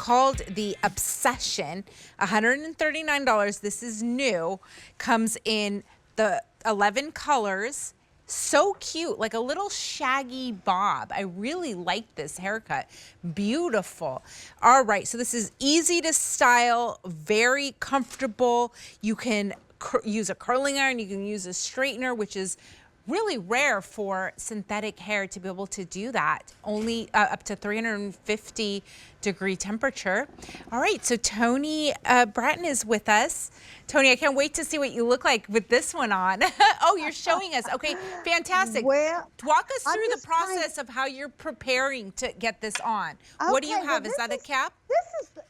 called the Obsession, $139. This is new. Comes in the 11 colors. So cute, like a little shaggy bob. I really like this haircut. Beautiful. All right, so this is easy to style, very comfortable. You can use a curling iron, you can use a straightener, which is really rare for synthetic hair to be able to do that. Only up to 350-degree temperature. All right, so Toni Brattin is with us. Toni, I can't wait to see what you look like with this one on. Oh, you're showing us. Okay, fantastic. Well, walk us through the process of how you're preparing to get this on. Okay, what do you have? Is that a cap?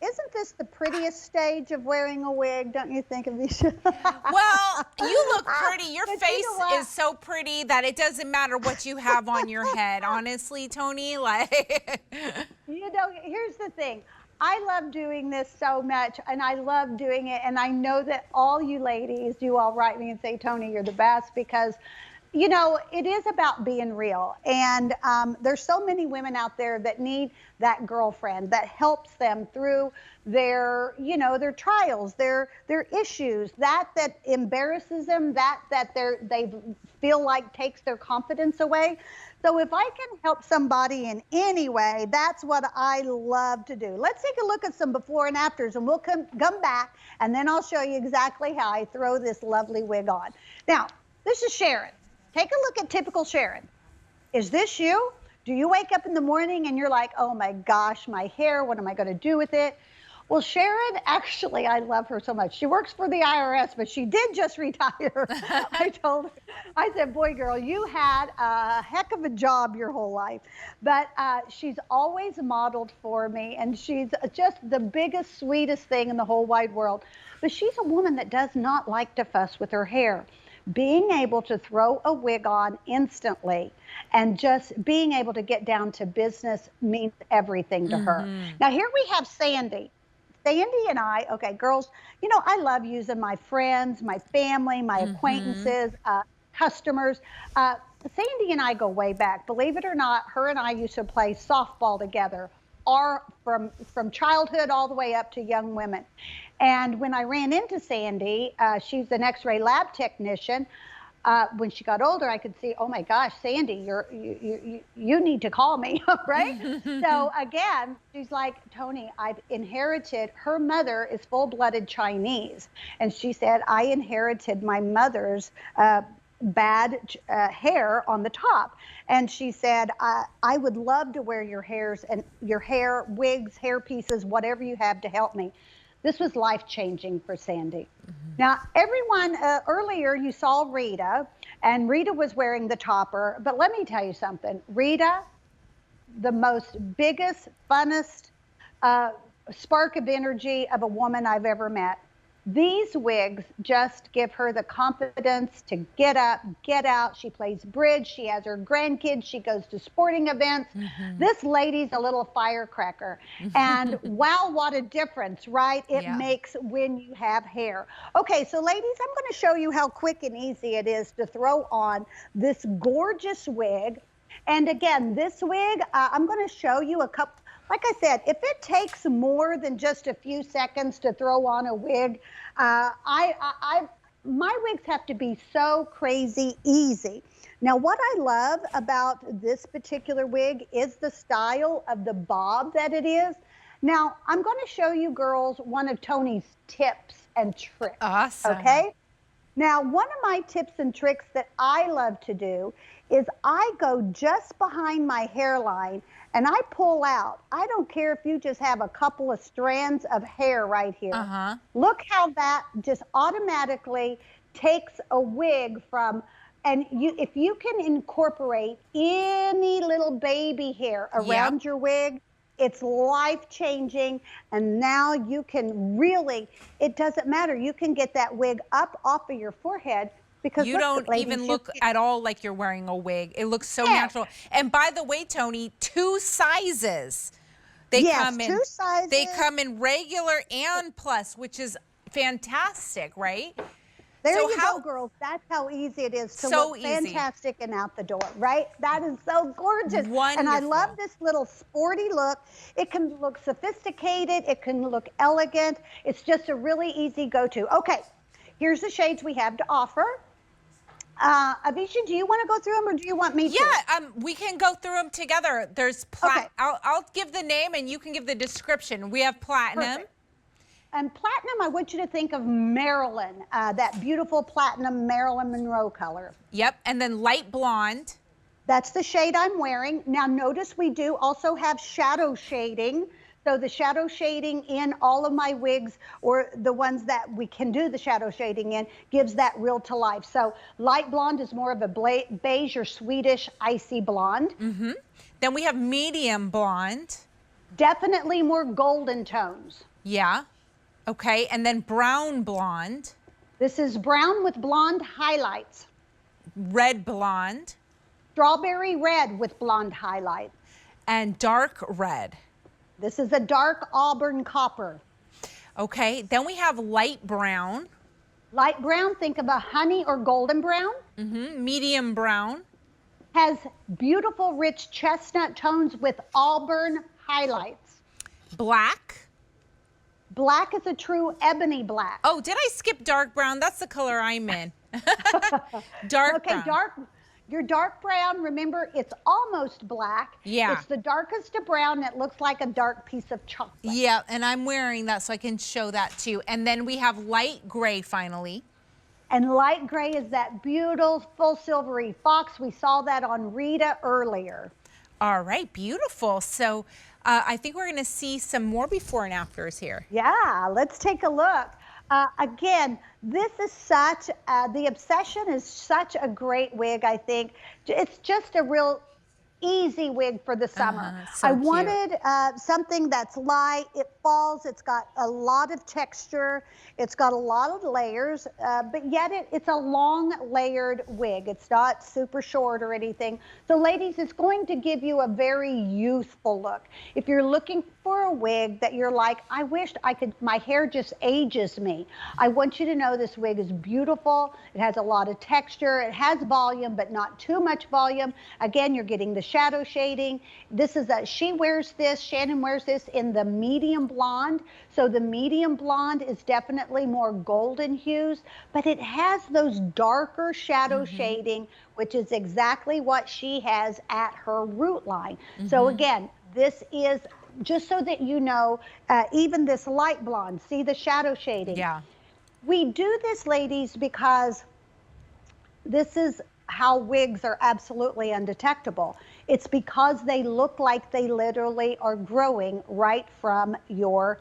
Isn't this the prettiest stage of wearing a wig? Don't you think, Alicia? Well, you look pretty. Your face is so pretty that it doesn't matter what you have on your head. Honestly, Toni, like. You know, here's the thing. I love doing this so much, and I love doing it, and I know that all you ladies, you all write me and say, Toni, you're the best, because, you know, it is about being real. And there's so many women out there that need that girlfriend that helps them through their, you know, their trials, their issues, that embarrasses them, that they feel like takes their confidence away. So if I can help somebody in any way, that's what I love to do. Let's take a look at some before and afters, and we'll come back, and then I'll show you exactly how I throw this lovely wig on. Now, this is Sharon. Take a look at typical Sharon. Is this you? Do you wake up in the morning and you're like, oh my gosh, my hair, what am I going to do with it? Well, Sharon, actually, I love her so much. She works for the IRS, but she did just retire. I told her, I said, boy, girl, you had a heck of a job your whole life. But she's always modeled for me, and she's just the biggest, sweetest thing in the whole wide world. But she's a woman that does not like to fuss with her hair. Being able to throw a wig on instantly and just being able to get down to business means everything to her. Now, here we have Sandy. Sandy and I, okay, girls, you know, I love using my friends, my family, my acquaintances, customers. Sandy and I go way back. Believe it or not, her and I used to play softball together, from childhood all the way up to young women. And when I ran into Sandy, she's an X-ray lab technician. When she got older, I could see, oh my gosh, Sandy, you need to call me, right? So again, she's like, Toni, I've inherited, her mother is full-blooded Chinese. And she said, I inherited my mother's bad hair on the top. And she said, I would love to wear your hairs and your hair, wigs, hair pieces, whatever you have to help me. This was life-changing for Sandy. Now, everyone, earlier you saw Rita, and Rita was wearing the topper, but let me tell you something. Rita, the most biggest, funnest spark of energy of a woman I've ever met. These wigs just give her the confidence to get up, get out. She plays bridge. She has her grandkids. She goes to sporting events. This lady's a little firecracker. And wow, what a difference, right? It makes when you have hair. Okay, so ladies, I'm going to show you how quick and easy it is to throw on this gorgeous wig. And again, this wig, I'm going to show you a couple. Like I said, if it takes more than just a few seconds to throw on a wig, my wigs have to be so crazy easy. Now, what I love about this particular wig is the style of the bob that it is. Now, I'm going to show you girls one of Toni's tips and tricks. Awesome. Okay? Now, one of my tips and tricks that I love to do is I go just behind my hairline and I pull out. I don't care if you just have a couple of strands of hair right here. Look how that just automatically takes a wig from, and if you can incorporate any little baby hair around your wig, it's life-changing, and now you can really, it doesn't matter. You can get that wig up off of your forehead, because you don't even look at all like you're wearing a wig. It looks so natural. And by the way, Toni, 2 sizes. They come in 2 sizes. They come in regular and plus, which is fantastic, right? There So you how go, girls. That's how easy it is to So look easy. fantastic and out the door, right? That is so gorgeous. And I love Wonderful. this little sporty look. It can look sophisticated. It can look elegant. It's just a really easy go-to. Okay, here's the shades we have to offer. Avisha, do you want to go through them or do you want me to? Yeah, we can go through them together. There's Okay. I'll give the name and you can give the description. We have platinum. Perfect. And platinum, I want you to think of Marilyn, that beautiful platinum Marilyn Monroe color. Yep, and then light blonde. That's the shade I'm wearing. Now notice we do also have shadow shading. So the shadow shading in all of my wigs, or the ones that we can do the shadow shading in, gives that real to life. So light blonde is more of a beige or Swedish icy blonde. Mm-hmm. Then we have medium blonde. Definitely more golden tones. Yeah. Okay, and then brown blonde. This is brown with blonde highlights. Red blonde. Strawberry red with blonde highlights. And dark red. This is a dark auburn copper. Okay, then we have light brown. Light brown, think of a honey or golden brown. Mm-hmm. Medium brown. Has beautiful rich chestnut tones with auburn highlights. Black. Black is a true ebony black. Oh, did I skip dark brown? That's the color I'm in. Dark brown. Your dark brown, remember, it's almost black. Yeah. It's the darkest of brown that looks like a dark piece of chocolate. Yeah, and I'm wearing that so I can show that too. And then we have light gray finally. And light gray is that beautiful silvery fox. We saw that on Rita earlier. All right, beautiful. So I think we're going to see some more before and afters here. Yeah, let's take a look. Again, this is such, the Obsession is such a great wig, I think. It's just a real easy wig for the summer. So I cute. wanted something that's light, it falls, it's got a lot of texture, it's got a lot of layers, but yet it's a long layered wig. It's not super short or anything. So ladies, it's going to give you a very youthful look. If you're looking for a wig that you're like, I wished I could, my hair just ages me. I want you to know this wig is beautiful. It has a lot of texture. It has volume, but not too much volume. Again, you're getting the shadow shading. This is she wears this, Shannon wears this in the medium blonde. So the medium blonde is definitely more golden hues, but it has those darker shadow shading, which is exactly what she has at her root line. So again, this is, just so that you know, even this light blonde, see the shadow shading? Yeah. We do this, ladies, because this is how wigs are absolutely undetectable. It's because they look like they literally are growing right from your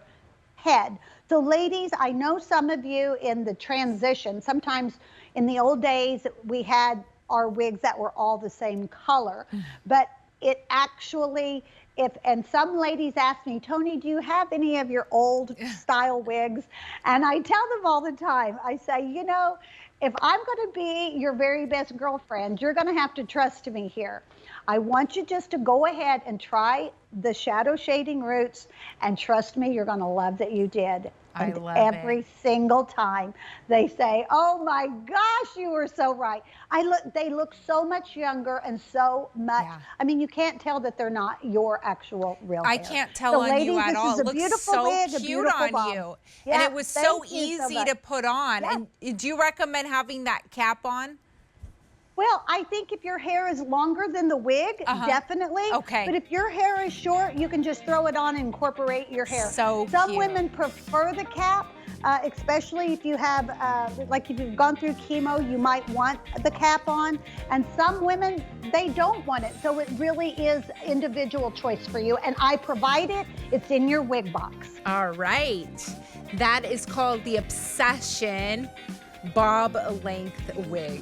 head. So ladies, I know some of you in the transition, sometimes in the old days, we had our wigs that were all the same color, but it actually, and some ladies ask me, Toni, do you have any of your old style wigs? And I tell them all the time, I say, you know, if I'm going to be your very best girlfriend, you're going to have to trust me here. I want you just to go ahead and try the shadow shading roots, and trust me, you're going to love that you did. I And love every single time they say, oh my gosh, you were so right. They look so much younger and so much, I mean, you can't tell that they're not your actual real hair. I can't tell on ladies, you at all. This is It a looks beautiful so wig, a cute beautiful on bob. you. Yeah, and it was so thank you easy much. to put on. Yeah. And do you recommend having that cap on? Well, I think if your hair is longer than the wig, definitely. Okay. But if your hair is short, you can just throw it on and incorporate your hair. So Some cute. women prefer the cap, especially if you have, like if you've gone through chemo, you might want the cap on. And some women, they don't want it. So it really is individual choice for you. And I provide it. It's in your wig box. All right. That is called the Obsession Bob length wig.